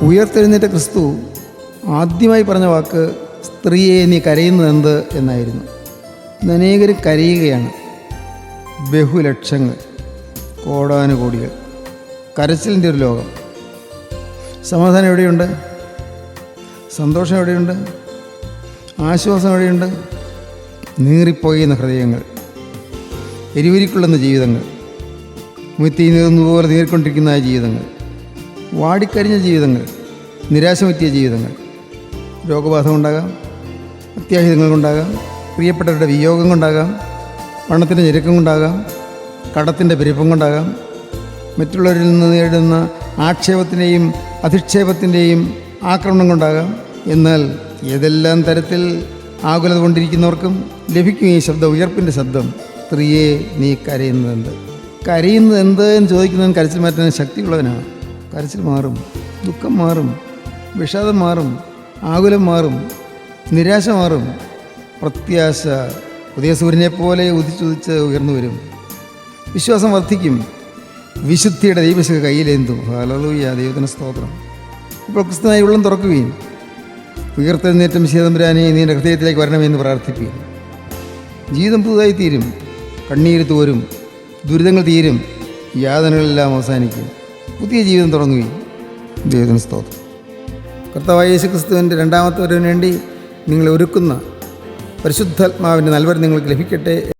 ഉയർത്തെഴുന്നേറ്റ ക്രിസ്തു ആദ്യമായി പറഞ്ഞ വാക്ക് സ്ത്രീയെ നീ കരയുന്നത് എന്ത് എന്നായിരുന്നു. ഇന്ന് അനേകർ കരയുകയാണ്. ബഹുലക്ഷങ്ങൾ, കോടാനുകോടികൾ, കരച്ചിലിൻ്റെ ഒരു ലോകം. സമാധാനം എവിടെയുണ്ട്? സന്തോഷം എവിടെയുണ്ട്? ആശ്വാസം എവിടെയുണ്ട്? നീറിപ്പോകുന്ന ഹൃദയങ്ങൾ, എരിവുരിക്കൊള്ളുന്ന ജീവിതങ്ങൾ, മുത്തി നീറുന്നതുപോലെ നീറിക്കൊണ്ടിരിക്കുന്ന ആ ജീവിതങ്ങൾ, വാടിക്കരിഞ്ഞ ജീവിതങ്ങൾ, നിരാശ പറ്റിയ ജീവിതങ്ങൾ. രോഗബാധ കൊണ്ടാകാം, അത്യാഹിതങ്ങൾ കൊണ്ടാകാം, പ്രിയപ്പെട്ടവരുടെ വിയോഗം കൊണ്ടാകാം, പണത്തിൻ്റെ ഞെരുക്കം കൊണ്ടാകാം, കടത്തിൻ്റെ പെരുപ്പം കൊണ്ടാകാം, മറ്റുള്ളവരിൽ നിന്ന് നേരിടുന്ന ആക്ഷേപത്തിൻ്റെയും അധിക്ഷേപത്തിൻ്റെയും ആക്രമണം കൊണ്ടാകാം. എന്നാൽ ഏതെല്ലാം തരത്തിൽ ആകുലത കൊണ്ടിരിക്കുന്നവർക്കും ലഭിക്കും ഈ ശബ്ദം, ഉയർപ്പിൻ്റെ ശബ്ദം. സ്ത്രീയെ നീ കരയുന്നതെന്ത്? കരയുന്നത് എന്ത് എന്ന് ചോദിക്കുന്നവൻ കരച്ചിൽ മാറ്റാൻ ശക്തിയുള്ളവനാണ്. കരച്ചിൽ മാറും, ദുഃഖം മാറും, വിഷാദം മാറും, ആകുലം മാറും, നിരാശ മാറും. പ്രത്യാശ ഉദയ സൂര്യനെ പോലെ ഉദിച്ചുദിച്ച് ഉയർന്നു വരും. വിശ്വാസം വർദ്ധിക്കും. വിശുദ്ധിയുടെ ദൈവശക്തി കയ്യിലേന്തും. ഹല്ലേലൂയ, ദൈവത്തിന് സ്തോത്രം. ഇപ്പോൾ ക്രിസ്തുവിനായി ഉള്ളം തുറക്കുകയും ഉയർത്തെഴുന്നേറ്റം ശീതമ്പുരാനെ നീ എൻ്റെ ഹൃദയത്തിലേക്ക് വരണമെന്ന് പ്രാർത്ഥിക്കുകയും ജീവിതം പുതുതായി തീരും. കണ്ണീര് തോരും, ദുരിതങ്ങൾ തീരും, യാതനകളെല്ലാം അവസാനിക്കും, പുതിയ ജീവിതം തുടങ്ങുകയും. ദൈവത്തിന് സ്തോത്രം. കർത്താവായ യേശു ക്രിസ്തുവിൻ്റെ രണ്ടാമത്തെ വരവിന് വേണ്ടി നിങ്ങളെ ഒരുക്കുന്ന പരിശുദ്ധാത്മാവിൻ്റെ നൽവരം നിങ്ങൾക്ക് ലഭിക്കട്ടെ.